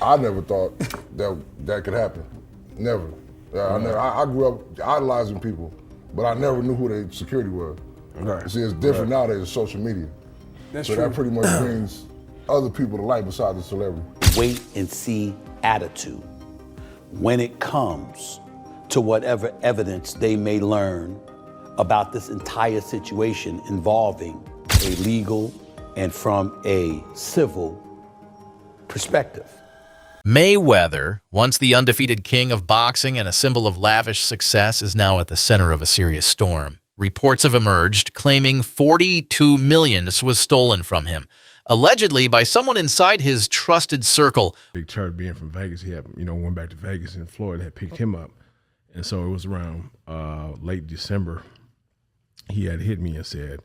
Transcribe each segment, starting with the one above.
I never thought that could happen. Never. I grew up idolizing people, but I never knew who their security was. Right. See, it's different nowadays with social media. That's so true. that pretty much brings other people to light besides the celebrity. Wait and see attitude when it comes to whatever evidence they may learn about this entire situation involving a legal and from a civil perspective. Mayweather, once the undefeated king of boxing and a symbol of lavish success, is now at the center of a serious storm. Reports have emerged claiming $42 million was stolen from him, allegedly by someone inside his trusted circle. Big Turd being from Vegas, he had, went back to Vegas, and Floyd had picked him up. And so it was around late December, he had hit me and said,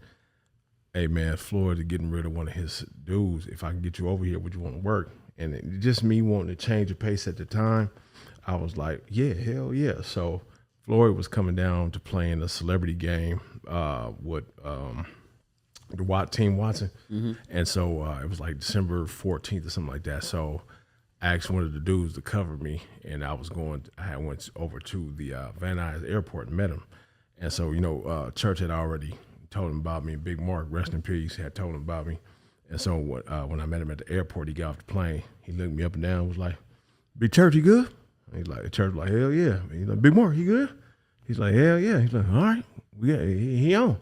"Hey man, Floyd is getting rid of one of his dudes. If I can get you over here, would you want to work?" And just me wanting to change the pace at the time, I was like, yeah, hell yeah. So Floyd was coming down to playing a celebrity game with Team Watson. And so it was like December 14th or something like that. So I asked one of the dudes to cover me, and I went over to the Van Nuys airport and met him. And so, Church had already told him about me. Big Mark, rest in peace, had told him about me. And so when I met him at the airport, he got off the plane. He looked me up and down, was like, "Big Church, you good?" And he's like, Church was like, "Hell yeah." And he's like, "Big Mark, you good?" He's like, "Hell yeah." He's like, "All right, he on."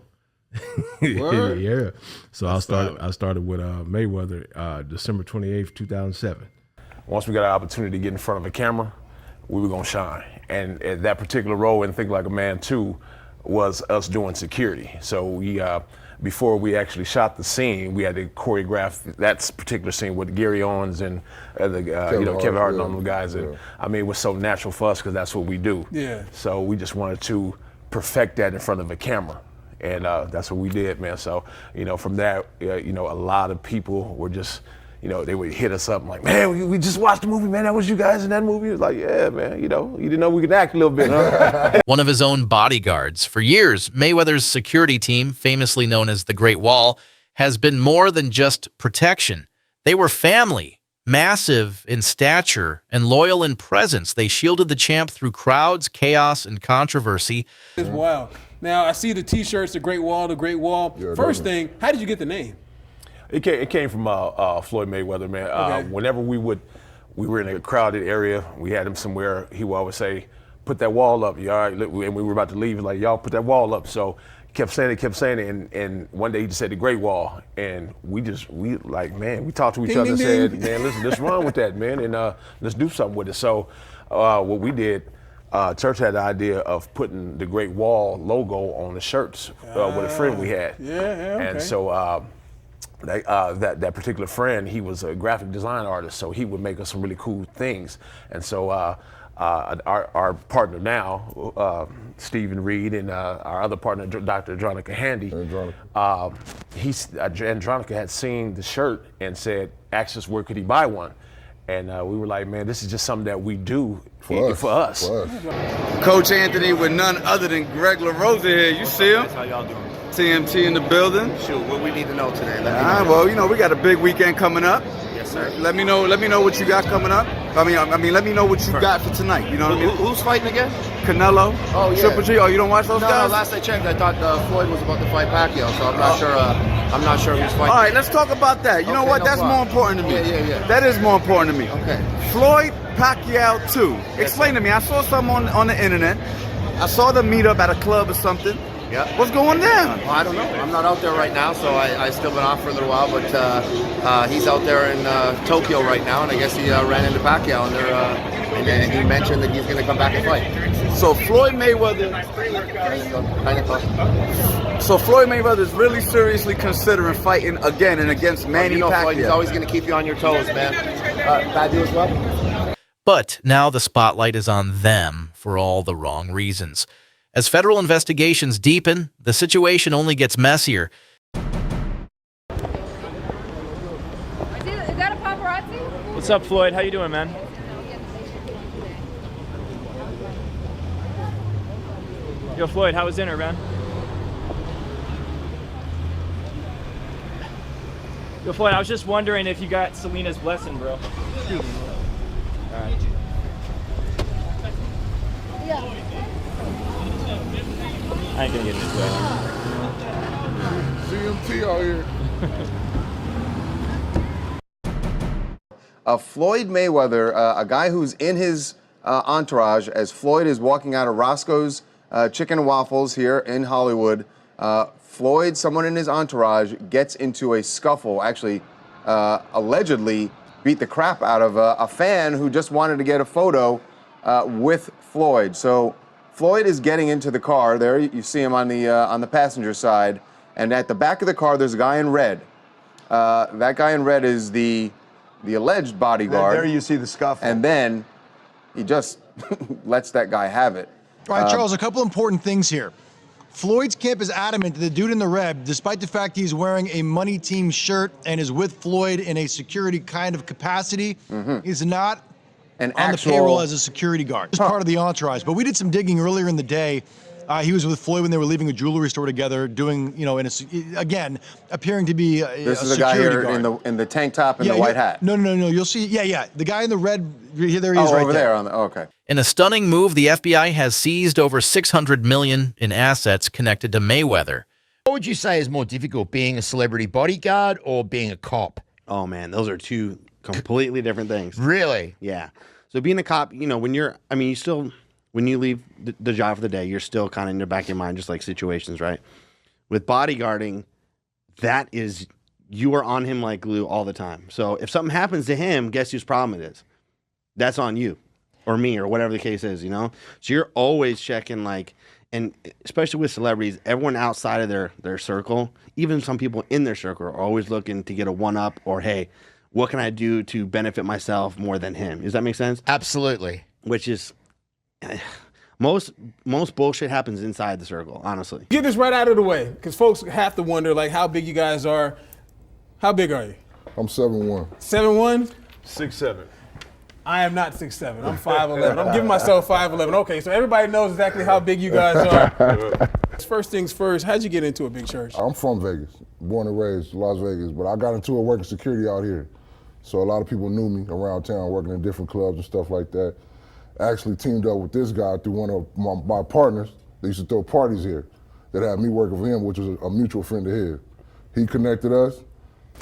Yeah. So I started with Mayweather December 28th, 2007. Once we got an opportunity to get in front of a camera, we were gonna shine. And that particular role in Think Like a Man 2 was us doing security. So we, before we actually shot the scene, we had to choreograph that particular scene with Gary Owens and Kevin Hart and all those guys. And I mean, it was so natural for us because that's what we do. Yeah. So we just wanted to perfect that in front of a camera. And that's what we did, man. So, from that, a lot of people were just, they would hit us up like, "Man, we just watched the movie, man. That was you guys in that movie." It was like, "Yeah, man, you didn't know we could act a little bit, huh?" One of his own bodyguards. For years, Mayweather's security team, famously known as the Great Wall, has been more than just protection. They were family, massive in stature and loyal in presence. They shielded the champ through crowds, chaos, and controversy. It's wild. Now, I see the T-shirts, the Great Wall, the Great Wall. Yeah, First thing, how did you get the name? It came from Floyd Mayweather, man. Okay. Whenever we were in a crowded area, we had him somewhere, he would always say, "Put that wall up, you all right?" And we were about to leave, like, "Y'all put that wall up." So he kept saying it, and one day he just said the Great Wall, and we talked to each other and said, "Man, listen, let's run with that, man, and let's do something with it." So what we did, Church had the idea of putting the Great Wall logo on the shirts with a friend we had. Okay. And so that particular friend, he was a graphic design artist, so he would make us some really cool things. And so our partner now, Stephen Reed, and our other partner, Dr. Andronica Handy, Andronica had seen the shirt and said, asked us where could he buy one. And we were like, man, this is just something that we do for us. Coach Anthony with none other than Greg LaRosa here. You see him? How y'all doing? TMT in the building. Shoot, what we need to know today? Well, we got a big weekend coming up. Yes, sir. Let me know what you got coming up. I mean, let me know what you got for tonight. You know what I mean? Who's fighting again? Canelo. Oh, yeah. Triple G. Oh, you don't watch those guys? No, last I checked, I thought Floyd was about to fight Pacquiao, so I'm not sure. I'm not sure who's fighting. All right, let's talk about that. You know what? That's more important to me. Yeah. That is more important to me. Okay. Floyd Pacquiao 2. Explain to me. I saw something on the internet. I saw them meet up at a club or something. Yeah. What's going down? Well, I don't know. I'm not out there right now, so I still been off for a little while. But he's out there in Tokyo right now, and I guess he ran into Pacquiao, and he mentioned that he's going to come back and fight. So Floyd Mayweather is really seriously considering fighting again and against Manny Pacquiao. Floyd, he's always going to keep you on your toes, man. Bad news, well. But now the spotlight is on them for all the wrong reasons. As federal investigations deepen, the situation only gets messier. Is that a paparazzi? What's up, Floyd? How you doing, man? Yo, Floyd, how was dinner, man? Yo, Floyd, I was just wondering if you got Selena's blessing, bro. I ain't gonna get into it. CMT out here. Floyd Mayweather, a guy who's in his entourage as Floyd is walking out of Roscoe's Chicken and Waffles here in Hollywood. Floyd, someone in his entourage, gets into a scuffle, actually allegedly beat the crap out of a fan who just wanted to get a photo with Floyd. So Floyd is getting into the car there. You see him on the passenger side. And at the back of the car, there's a guy in red. That guy in red is the alleged bodyguard. There you see the scuffle. And then he just lets that guy have it. All right, Charles, a couple important things here. Floyd's camp is adamant that the dude in the red, despite the fact he's wearing a money team shirt and is with Floyd in a security kind of capacity, is not on the payroll as a security guard. It's part of the entourage. But we did some digging earlier in the day. He was with Floyd when they were leaving a jewelry store together, doing, again, appearing to be this is a guy here in the tank top and the white hat. No. You'll see. Yeah. The guy in the red. There he is, right over there. Okay. In a stunning move, the FBI has seized over $600 million in assets connected to Mayweather. What would you say is more difficult, being a celebrity bodyguard or being a cop? Oh man, those are two completely different things. Really? Yeah. So being a cop, when you leave the job for the day, you're still kind of in the back of your mind, just like situations, right? With bodyguarding, you are on him like glue all the time. So if something happens to him, guess whose problem it is? That's on you or me or whatever the case is, So you're always checking and especially with celebrities, everyone outside of their circle, even some people in their circle are always looking to get a one-up or, hey, what can I do to benefit myself more than him? Does that make sense? Absolutely. Which is... Most bullshit happens inside the circle, honestly. Get this right out of the way, because folks have to wonder how big you guys are. How big are you? I'm 7'1". 7'1"? 6'7". I am not 6'7". I'm 5'11". I'm giving myself 5'11". Okay, so everybody knows exactly how big you guys are. First things first, how'd you get into a big church? I'm from Vegas, born and raised Las Vegas, but I got into it working security out here. So a lot of people knew me around town, working in different clubs and stuff like that. Actually teamed up with this guy through one of my partners. They used to throw parties here that had me working for him, which was a mutual friend of his. He connected us,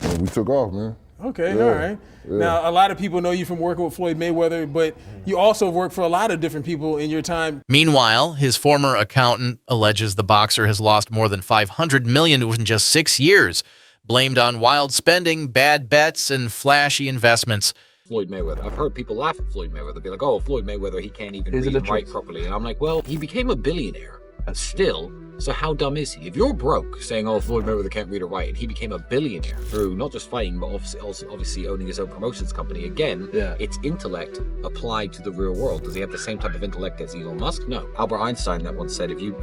and we took off, man. Okay, Yeah, all right. yeah. Now, a lot of people know you from working with Floyd Mayweather, but you also worked for a lot of different people in your time. Meanwhile, his former accountant alleges the boxer has lost more than $500 million in just 6 years, blamed on wild spending, bad bets, and flashy investments. Floyd Mayweather. I've heard people laugh at Floyd Mayweather, be like, oh, Floyd Mayweather, he can't even read and write properly. And I'm like, well, he became a billionaire. Still, so how dumb is he? If you're broke saying, oh, Floyd Mayweather can't read or write, and he became a billionaire through not just fighting, but obviously owning his own promotions company, again, it's intellect applied to the real world. Does he have the same type of intellect as Elon Musk? No. Albert Einstein that once said, if you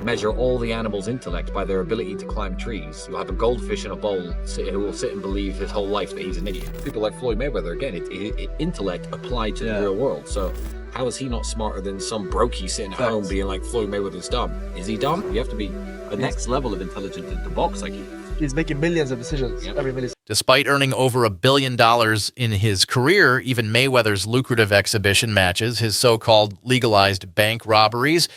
measure all the animals' intellect by their ability to climb trees, you'll have a goldfish in a bowl who will sit and believe his whole life that he's an idiot. People like Floyd Mayweather, again, it's intellect applied to the real world. So how is he not smarter than some brokey sitting at home being like, Floyd Mayweather's dumb? Is he dumb? You have to be the next level of intelligent to box like he is. He's making millions of decisions every minute. Despite earning over $1 billion in his career, even Mayweather's lucrative exhibition matches, his so-called legalized bank robberies,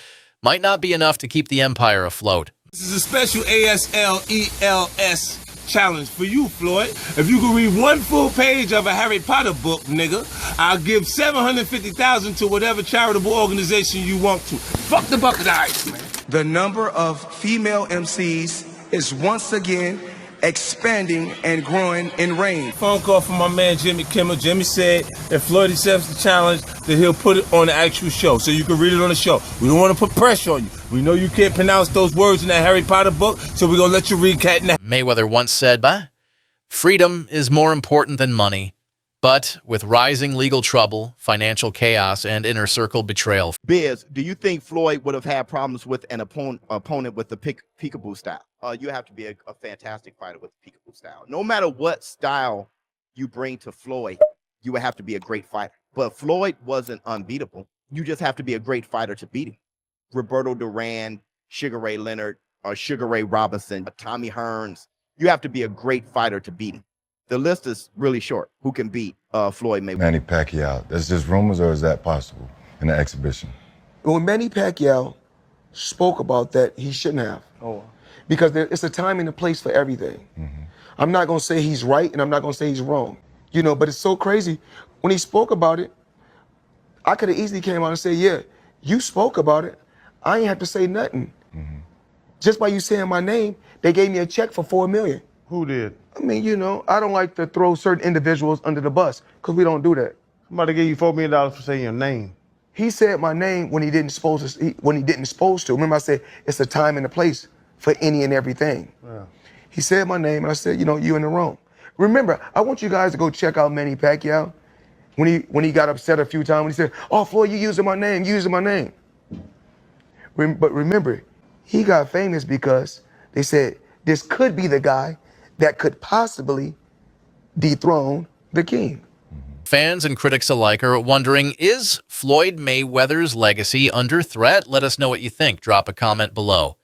might not be enough to keep the empire afloat. This is a special ASLELS challenge for you, Floyd. If you can read one full page of a Harry Potter book, nigga, I'll give $750,000 to whatever charitable organization you want to. Fuck the bucket of ice, man. The number of female MCs is once again expanding and growing in range. Phone call from my man Jimmy Kimmel. Jimmy said if Floyd accepts the challenge, that he'll put it on the actual show, so you can read it on the show. We don't want to put pressure on you. We know you can't pronounce those words in that Harry Potter book, so we're going to let you read Cat in the... Mayweather once said, freedom is more important than money. But with rising legal trouble, financial chaos, and inner circle betrayal. Biz, do you think Floyd would have had problems with an opponent with the peekaboo style? You have to be a fantastic fighter with the peekaboo style. No matter what style you bring to Floyd, you would have to be a great fighter. But Floyd wasn't unbeatable. You just have to be a great fighter to beat him. Roberto Duran, Sugar Ray Leonard, or Sugar Ray Robinson, Tommy Hearns. You have to be a great fighter to beat him. The list is really short. Who can beat Floyd Mayweather? Manny Pacquiao. That's just rumors, or is that possible in the exhibition? Well, Manny Pacquiao spoke about that he shouldn't have. Because it's a time and a place for everything. I'm not gonna say he's right and I'm not gonna say he's wrong. You know, but it's so crazy. When he spoke about it, I could have easily came out and said, yeah, you spoke about it. I ain't have to say nothing. Just by you saying my name, they gave me a check for $4 million. Who did? I mean, you know, I don't like to throw certain individuals under the bus because we don't do that. Somebody gave you $4 million for saying your name. He said my name when he didn't supposed to. When he didn't supposed to. Remember, I said it's a time and a place for any and everything. Yeah. He said my name, and I said, you know, you in the wrong. Remember, I want you guys to go check out Manny Pacquiao when he got upset a few times when he said, "Oh, Floyd, you using my name, you using my name." But remember, he got famous because they said this could be the guy that could possibly dethrone the king. Fans and critics alike are wondering, is Floyd Mayweather's legacy under threat? Let us know what you think. Drop a comment below.